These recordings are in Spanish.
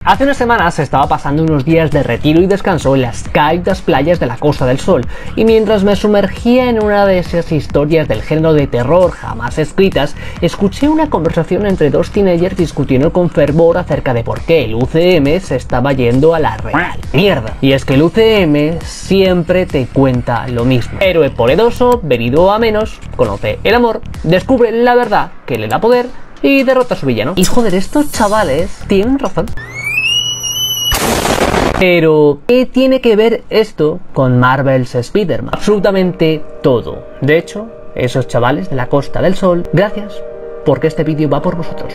Hace unas semanas estaba pasando unos días de retiro y descanso en las cálidas playas de la Costa del Sol, y mientras me sumergía en una de esas historias del género de terror jamás escritas, escuché una conversación entre dos teenagers discutiendo con fervor acerca de por qué el UCM se estaba yendo a la real mierda. Y es que el UCM siempre te cuenta lo mismo: héroe poderoso, venido a menos, conoce el amor, descubre la verdad que le da poder y derrota a su villano. Y joder, estos chavales tienen razón. Pero, ¿qué tiene que ver esto con Marvel's Spider-Man? Absolutamente todo. De hecho, esos chavales de la Costa del Sol, gracias, porque este vídeo va por vosotros.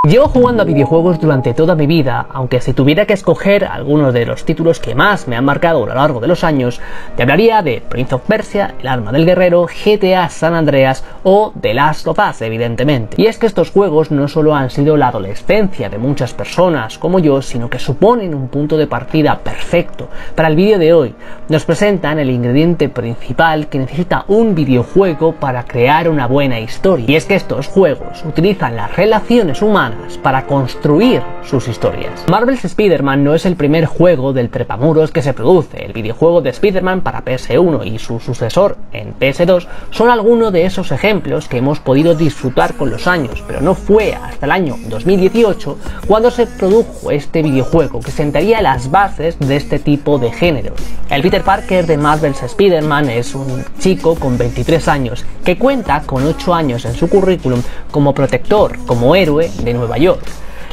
Llevo jugando a videojuegos durante toda mi vida, aunque si tuviera que escoger algunos de los títulos que más me han marcado a lo largo de los años, te hablaría de Prince of Persia, El Arma del Guerrero, GTA San Andreas o The Last of Us, evidentemente. Y es que estos juegos no solo han sido la adolescencia de muchas personas como yo, sino que suponen un punto de partida perfecto para el vídeo de hoy. Nos presentan el ingrediente principal que necesita un videojuego para crear una buena historia. Y es que estos juegos utilizan las relaciones humanas para construir sus historias. Marvel's Spider-Man no es el primer juego del trepamuros que se produce. El videojuego de Spider-Man para PS1 y su sucesor en PS2 son algunos de esos ejemplos que hemos podido disfrutar con los años, pero no fue hasta el año 2018 cuando se produjo este videojuego que sentaría las bases de este tipo de géneros. El Peter Parker de Marvel's Spider-Man es un chico con 23 años que cuenta con 8 años en su currículum como protector, como héroe de Nueva York.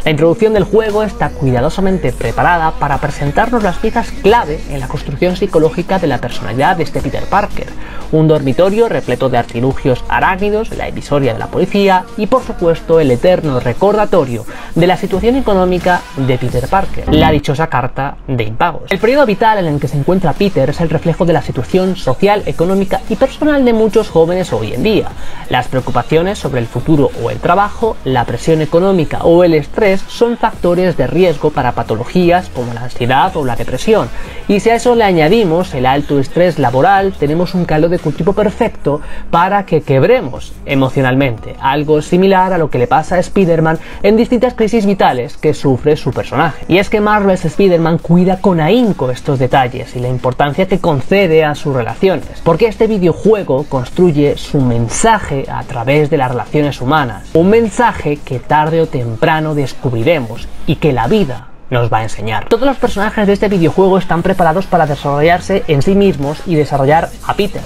La introducción del juego está cuidadosamente preparada para presentarnos las piezas clave en la construcción psicológica de la personalidad de este Peter Parker. Un dormitorio repleto de artilugios arácnidos, la episodia de la policía y por supuesto el eterno recordatorio de la situación económica de Peter Parker, la dichosa carta de impagos. El periodo vital en el que se encuentra Peter es el reflejo de la situación social, económica y personal de muchos jóvenes hoy en día. Las preocupaciones sobre el futuro o el trabajo, la presión económica o el estrés son factores de riesgo para patologías como la ansiedad o la depresión, y si a eso le añadimos el alto estrés laboral, tenemos un caldo de cultivo perfecto para que quebremos emocionalmente, algo similar a lo que le pasa a Spider-Man en distintas crisis vitales que sufre su personaje. Y es que Marvel's Spider-Man cuida con ahínco estos detalles y la importancia que concede a sus relaciones, porque este videojuego construye su mensaje a través de las relaciones humanas, un mensaje que tarde o temprano descubriremos y que la vida nos va a enseñar. Todos los personajes de este videojuego están preparados para desarrollarse en sí mismos y desarrollar a Peter.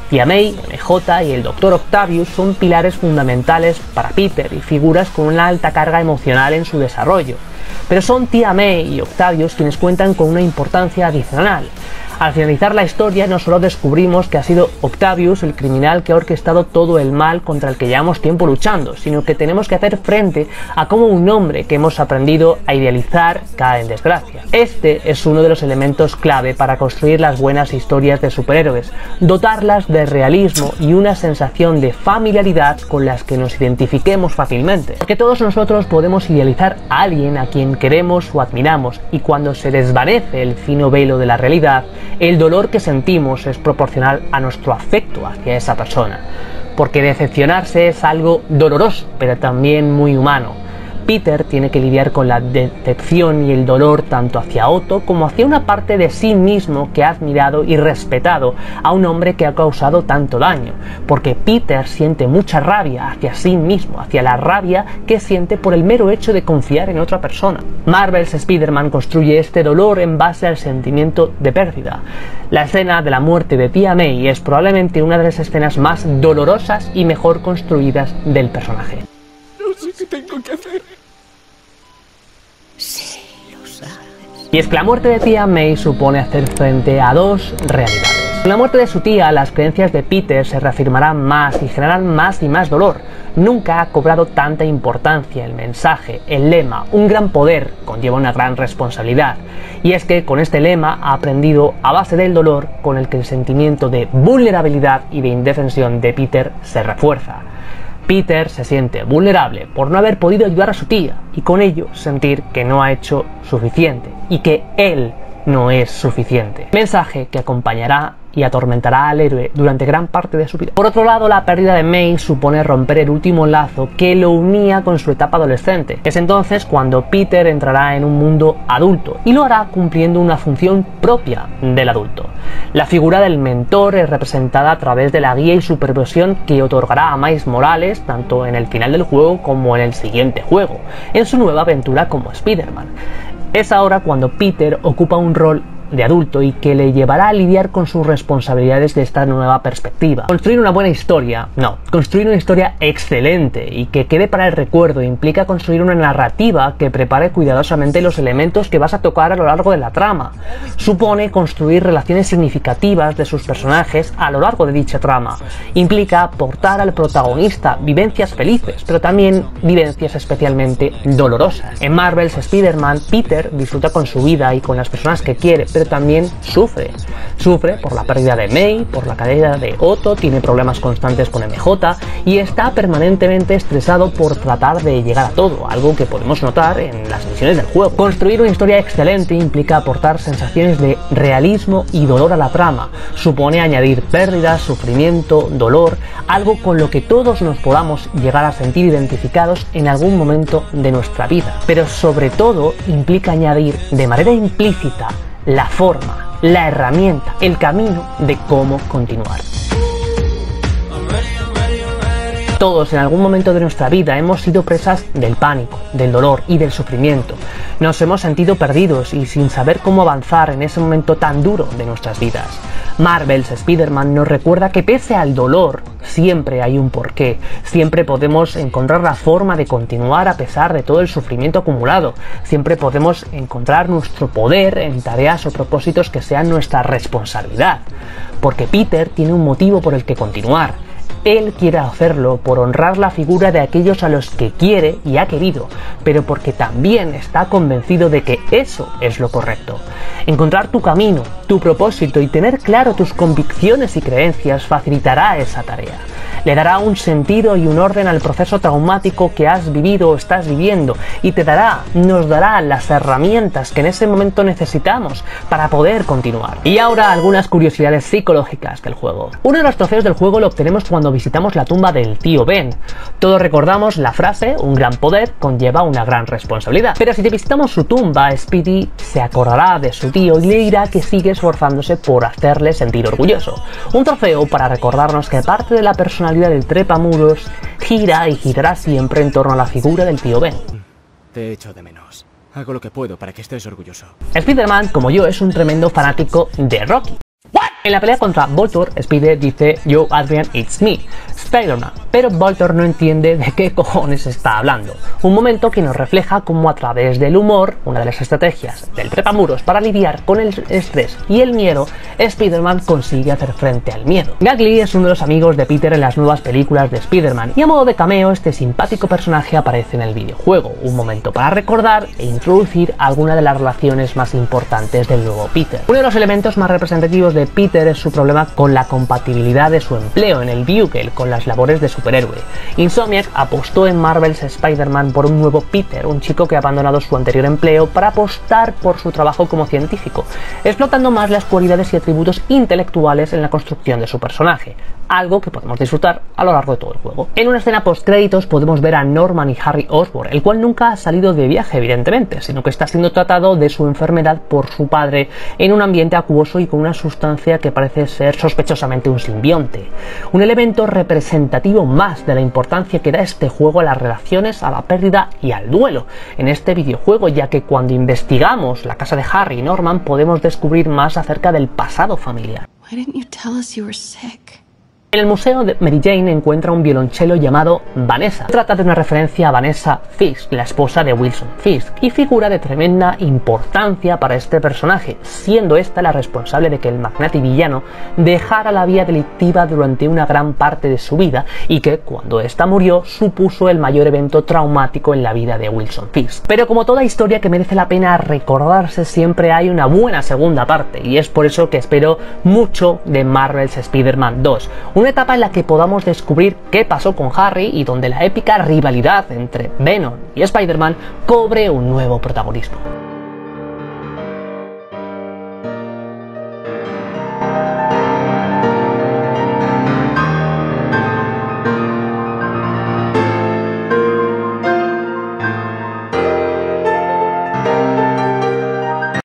Tía May, MJ y el Dr. Octavius son pilares fundamentales para Peter y figuras con una alta carga emocional en su desarrollo. Pero son Tía May y Octavius quienes cuentan con una importancia adicional. Al finalizar la historia no solo descubrimos que ha sido Octavius el criminal que ha orquestado todo el mal contra el que llevamos tiempo luchando, sino que tenemos que hacer frente a cómo un hombre que hemos aprendido a idealizar cae en desgracia. Este es uno de los elementos clave para construir las buenas historias de superhéroes, dotarlas de realismo y una sensación de familiaridad con las que nos identifiquemos fácilmente. Porque todos nosotros podemos idealizar a alguien a quien queremos o admiramos, y cuando se desvanece el fino velo de la realidad, el dolor que sentimos es proporcional a nuestro afecto hacia esa persona, porque decepcionarse es algo doloroso, pero también muy humano. Peter tiene que lidiar con la decepción y el dolor tanto hacia Otto como hacia una parte de sí mismo que ha admirado y respetado a un hombre que ha causado tanto daño, porque Peter siente mucha rabia hacia sí mismo, hacia la rabia que siente por el mero hecho de confiar en otra persona. Marvel's Spider-Man construye este dolor en base al sentimiento de pérdida. La escena de la muerte de Tía May es probablemente una de las escenas más dolorosas y mejor construidas del personaje. No sé qué tengo que hacer. Sí, lo sabes. Y es que la muerte de Tía May supone hacer frente a dos realidades. Con la muerte de su tía, las creencias de Peter se reafirmarán más y generarán más y más dolor. Nunca ha cobrado tanta importancia el mensaje, el lema: un gran poder conlleva una gran responsabilidad. Y es que con este lema ha aprendido a base del dolor con el que el sentimiento de vulnerabilidad y de indefensión de Peter se refuerza. Peter se siente vulnerable por no haber podido ayudar a su tía y con ello sentir que no ha hecho suficiente y que él no es suficiente. Mensaje que acompañará y atormentará al héroe durante gran parte de su vida. Por otro lado, la pérdida de May supone romper el último lazo que lo unía con su etapa adolescente. Es entonces cuando Peter entrará en un mundo adulto y lo hará cumpliendo una función propia del adulto. La figura del mentor es representada a través de la guía y supervisión que otorgará a Miles Morales tanto en el final del juego como en el siguiente juego, en su nueva aventura como Spider-Man. Es ahora cuando Peter ocupa un rol de adulto y que le llevará a lidiar con sus responsabilidades de esta nueva perspectiva. Construir una buena historia, no, construir una historia excelente y que quede para el recuerdo implica construir una narrativa que prepare cuidadosamente los elementos que vas a tocar a lo largo de la trama. Supone construir relaciones significativas de sus personajes a lo largo de dicha trama. Implica aportar al protagonista vivencias felices, pero también vivencias especialmente dolorosas. En Marvel's Spider-Man, Peter disfruta con su vida y con las personas que quiere, pero también sufre. Sufre por la pérdida de May, por la caída de Otto, tiene problemas constantes con MJ y está permanentemente estresado por tratar de llegar a todo, algo que podemos notar en las misiones del juego. Construir una historia excelente implica aportar sensaciones de realismo y dolor a la trama. Supone añadir pérdidas, sufrimiento, dolor, algo con lo que todos nos podamos llegar a sentir identificados en algún momento de nuestra vida. Pero sobre todo implica añadir de manera implícita la forma, la herramienta, el camino de cómo continuar. Todos en algún momento de nuestra vida hemos sido presas del pánico, del dolor y del sufrimiento. Nos hemos sentido perdidos y sin saber cómo avanzar en ese momento tan duro de nuestras vidas. Marvel's Spider-Man nos recuerda que pese al dolor, siempre hay un porqué. Siempre podemos encontrar la forma de continuar a pesar de todo el sufrimiento acumulado. Siempre podemos encontrar nuestro poder en tareas o propósitos que sean nuestra responsabilidad. Porque Peter tiene un motivo por el que continuar. Él quiere hacerlo por honrar la figura de aquellos a los que quiere y ha querido, pero porque también está convencido de que eso es lo correcto. Encontrar tu camino, tu propósito y tener claro tus convicciones y creencias facilitará esa tarea. Le dará un sentido y un orden al proceso traumático que has vivido o estás viviendo y nos dará las herramientas que en ese momento necesitamos para poder continuar. Y ahora algunas curiosidades psicológicas del juego. Uno de los trofeos del juego lo obtenemos cuando visitamos la tumba del tío Ben. Todos recordamos la frase, un gran poder conlleva una gran responsabilidad. Pero si te visitamos su tumba, Speedy se acordará de su tío y le dirá que sigue esforzándose por hacerle sentir orgulloso. Un trofeo para recordarnos que parte de la personalidad del trepamuros gira y girará siempre en torno a la figura del tío Ben. Te echo de menos. Hago lo que puedo para que estés orgulloso. Spider-Man, como yo, es un tremendo fanático de Rocky. En la pelea contra Voltor, Spider dice "Yo, Adrian, it's me, Spider-Man", pero Voltor no entiende de qué cojones está hablando. Un momento que nos refleja cómo a través del humor, una de las estrategias del trepamuros para lidiar con el estrés y el miedo, Spider-Man consigue hacer frente al miedo. Gagly es uno de los amigos de Peter en las nuevas películas de Spider-Man y a modo de cameo este simpático personaje aparece en el videojuego, un momento para recordar e introducir alguna de las relaciones más importantes del nuevo Peter. Uno de los elementos más representativos de Peter es su problema con la compatibilidad de su empleo en el Bugle con las labores de superhéroe. Insomniac apostó en Marvel's Spider-Man por un nuevo Peter, un chico que ha abandonado su anterior empleo para apostar por su trabajo como científico, explotando más las cualidades y atributos intelectuales en la construcción de su personaje, algo que podemos disfrutar a lo largo de todo el juego. En una escena post-créditos podemos ver a Norman y Harry Osborn, el cual nunca ha salido de viaje evidentemente, sino que está siendo tratado de su enfermedad por su padre en un ambiente acuoso y con una sustancia que parece ser sospechosamente un simbionte. Un elemento representativo más de la importancia que da este juego a las relaciones, a la pérdida y al duelo en este videojuego, ya que cuando investigamos la casa de Harry y Norman podemos descubrir más acerca del pasado familiar. Why didn't you tell us you were sick? En el museo de Mary Jane encuentra un violonchelo llamado Vanessa. Se trata de una referencia a Vanessa Fisk, la esposa de Wilson Fisk, y figura de tremenda importancia para este personaje, siendo esta la responsable de que el magnate villano dejara la vía delictiva durante una gran parte de su vida y que, cuando ésta murió, supuso el mayor evento traumático en la vida de Wilson Fisk. Pero como toda historia que merece la pena recordarse, siempre hay una buena segunda parte, y es por eso que espero mucho de Marvel's Spider-Man 2. Una etapa en la que podamos descubrir qué pasó con Harry y donde la épica rivalidad entre Venom y Spider-Man cobre un nuevo protagonismo.